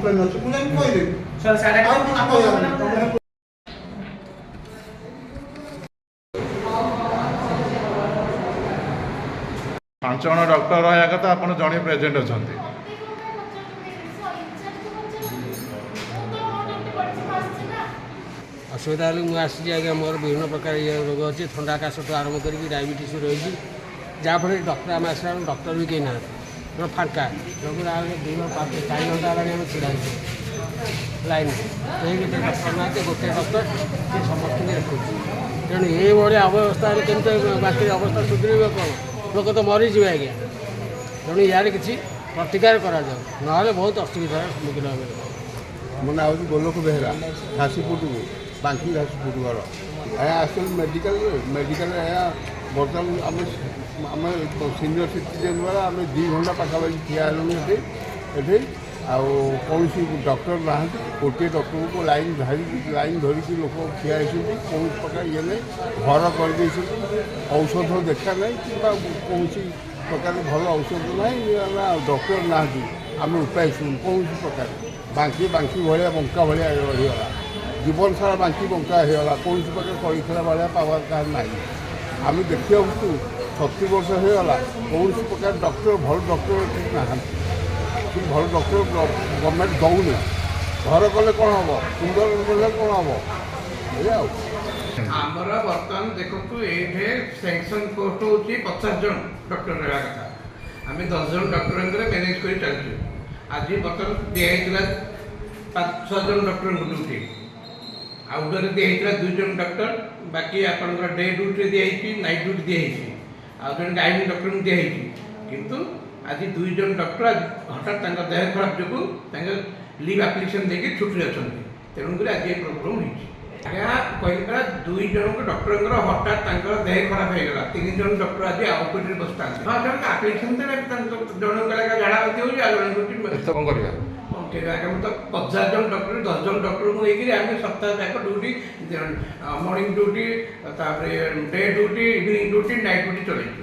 Complain ଅଛି ମୁଁ ଯାଇକି କହିଦେବି। ଆଉ କିଛି କହିବାର 5 ଜଣ ଡକ୍ଟର ରହିବା କଥା, ଆପଣ ଜଣେ ପ୍ରେଜେଣ୍ଟ ଅଛନ୍ତି। असुविधा हेल्ले मुझे आसी आज्ञा मोर विभिन्न प्रकार ये रोग अच्छे थंडा काश तो आरम्भ करके डायबिटीज रही जहाँफल डक्टर आम आसला डक्टर भी कहीं ना फाँका रोग 2-4 घंटा आम छिड़ा लाइन कहीं डक्टर ना गोटे डक्टर ये समस्त देखुच तेणु ये अवस्था केमती बाकी अवस्था सुधर कौन लोक तो मरीजे आज्ञा तेणु यार किसी प्रतिकार करा ना बहुत असुविधार सम्मुखीन होगा। ମୋ ନାଁ ହେଉଛି ଗୋଲକ ବେହେରା ଘାସିପୁଟକୁ ବାଙ୍କି ଘାସିପୁଟ ଘର ଏହା ଆକ୍ଚୁଆଲି ମେଡ଼ିକାଲ ଏହା ବର୍ତ୍ତମାନ ଆମେ ସିନିୟର ସିଟିଜେନ୍ ଦ୍ୱାରା ଆମେ 2 ଘଣ୍ଟା ପାଖାପାଖି ଠିଆ ହେଲୁଣି ଏଠି ଆଉ କୌଣସି ଡକ୍ଟର ନାହାନ୍ତି। ଗୋଟିଏ ଡକ୍ଟରକୁ ଲାଇନ୍ ଧରିକି ଲୋକ ଠିଆ ହେଇଛନ୍ତି। କୌଣସି ପ୍ରକାର ଇଏ ନାହିଁ, ଘର କରିଦେଇଛନ୍ତି। ଔଷଧ ଦେଖା ନାହିଁ କିମ୍ବା କୌଣସି ପ୍ରକାର ଭଲ ଔଷଧ ନାହିଁ, ଡକ୍ଟର ନାହାନ୍ତି। ଆମେ ଉପାୟ ଶୁଣୁ କୌଣସି ପ୍ରକାର ବାଙ୍କି ଭଳିଆ ବଙ୍କା ଭଳିଆ ରହିଗଲା, ଜୀବନ ସାରା ବାଙ୍କି ବଙ୍କା ହେଇଗଲା। କୌଣସି ପ୍ରକାର କରିଥିଲା ଭଳିଆ ପାୱାର କାହାର ନାହିଁ। ଆମେ ଦେଖିବାକୁ 36 ବର୍ଷ ହେଇଗଲା, କୌଣସି ପ୍ରକାର ଡକ୍ଟର ଭଲ ଡକ୍ଟର ଠିକ୍ ନାହାନ୍ତି। ଭଲ ଡକ୍ଟର ଗଭର୍ଣ୍ଣମେଣ୍ଟ ଦେଉନି। ଘର କଲେ କ'ଣ ହେବ, ସୁନ୍ଦର କଲେ କ'ଣ ହେବ, ଏଇଆ ଆଉ। ଆମର ବର୍ତ୍ତମାନ ଦେଖନ୍ତୁ ଏଇଠି ସେକ୍ସନ ପୋଷ୍ଟ ହେଉଛି 50 ଜଣ ଡକ୍ଟର ରହିବା କଥା। ଆମେ 10 ଜଣ ଡକ୍ଟରଙ୍କର ମ୍ୟାନେଜ କରି ଚାଲିଛୁ। ଆଜି ବର୍ତ୍ତମାନ ଦିଆହେଇଥିଲା 5-6 ଜଣ ଡକ୍ଟରଙ୍କୁ ଡ୍ୟୁଟି, ଆଉଟଡୋରରେ ଦିଆହେଇଥିଲା 2 ଜଣ ଡକ୍ଟର, ବାକି ଆପଣଙ୍କର ଡେ ଡ୍ୟୁଟିରେ ଦିଆହେଇଛି, ନାଇଟ୍ ଡ୍ୟୁଟି ଦିଆହେଇଛି, ଆଉ ଜଣେ ଗାଇନିକ୍ ଡକ୍ଟରଙ୍କୁ ଦିଆହେଇଛି। କିନ୍ତୁ ଆଜି 2 ଜଣ ଡକ୍ଟର ହଠାତ୍ ତାଙ୍କ ଦେହ ଖରାପ ଯୋଗୁଁ ତାଙ୍କ ଲିଭ୍ ଆପ୍ଲିକେସନ୍ ଦେଇକି ଛୁଟିରେ ଅଛନ୍ତି। ତେଣୁକରି ଆଜି ଏ ପ୍ରୋବ୍ଲେମ୍ ହେଇଛି। ଆଜ୍ଞା କହିଲା 2 ଜଣଙ୍କ ଡକ୍ଟରଙ୍କର ହଠାତ୍ ତାଙ୍କର ଦେହ ଖରାପ ହେଇଗଲା। 3 ଜଣ ଡକ୍ଟର ଆଜି ଆଉଟଡୋରରେ ବସିଥାନ୍ତି। ହଁ ଜଣଙ୍କ ଆପ୍ଲିକେସନ୍ ଦେଲେ ଜଣଙ୍କ ଝାଡ଼ା ବାନ୍ତି ହେଉଛି, ଆଉ ଜଣଙ୍କ କ'ଣ କରିବା? ଆଜ୍ଞା ମୁଁ ତ 50 ଜଣ ଡକ୍ଟର 10 ଜଣ ଡକ୍ଟରଙ୍କୁ ନେଇକରି ଆମେ ସପ୍ତାହ ଯାକ ଡ୍ୟୁଟି, ମର୍ଣ୍ଣିଂ ଡ୍ୟୁଟି, ତାପରେ day duty, evening duty, night duty ଚଳେଇଛୁ।